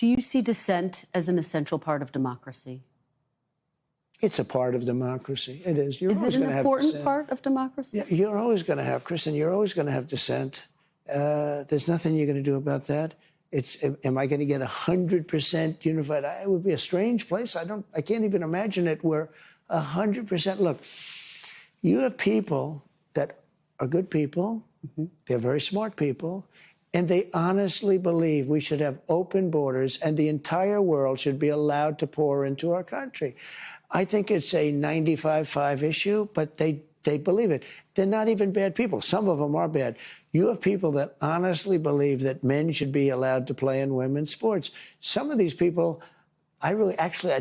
Do you see dissent as an essential part of democracy? It's a part of democracy. It is. You're Is it an important part of democracy? Yeah, you're always going to have, Kristen, you're always going to have dissent. There's nothing you're going to do about that. Am I going to get 100% unified? It would be a strange place. I can't even imagine it where 100%. Look, you have people that are good people. Mm-hmm. They're very smart people. And they honestly believe we should have open borders and the entire world should be allowed to pour into our country. I think it's a 95-5 issue, but they believe it. They're not even bad people. Some of them are bad. You have people that honestly believe that men should be allowed to play in women's sports. Some of these people, I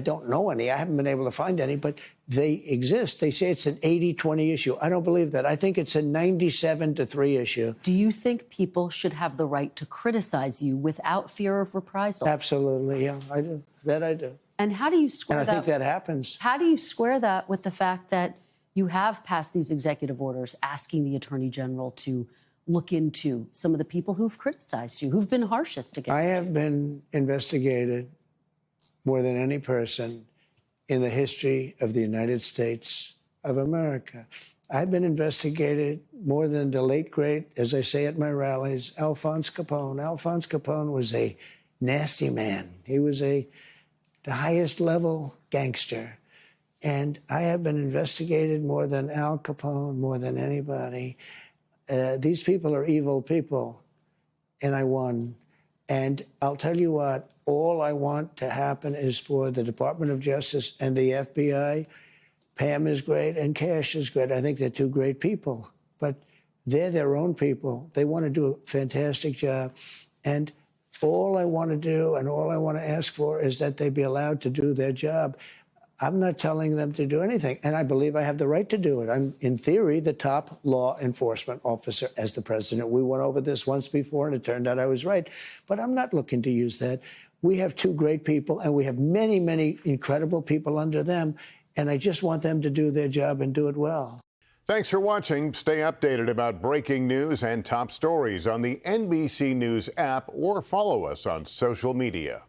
don't know any. I haven't been able to find any, but they exist. They say it's an 80-20 issue. I don't believe that. I think it's a 97-3 issue. Do you think people should have the right to criticize you without fear of reprisal? Absolutely, yeah, I do. That I do. And how do you square that? And I think that happens. How do you square that with the fact that you have passed these executive orders asking the Attorney General to look into some of the people who've criticized you, who've been harshest against you? I have been investigated more than any person in the history of the United States of America. I've been investigated more than the late, great, as I say at my rallies, Alphonse Capone. Alphonse Capone was a nasty man. He was the highest level gangster. And I have been investigated more than Al Capone, more than anybody. These people are evil people, and I won. And I'll tell you what, all I want to happen is for the Department of Justice and the FBI. Pam is great and Cash is great. I think they're two great people, but they're their own people. They want to do a fantastic job. And all I want to do and all I want to ask for is that they be allowed to do their job. I'm not telling them to do anything, and I believe I have the right to do it. I'm, in theory, the top law enforcement officer as the president. We went over this once before, and it turned out I was right. But I'm not looking to use that. We have two great people, and we have many, many incredible people under them, and I just want them to do their job and do it well. Thanks for watching. Stay updated about breaking news and top stories on the NBC News app or follow us on social media.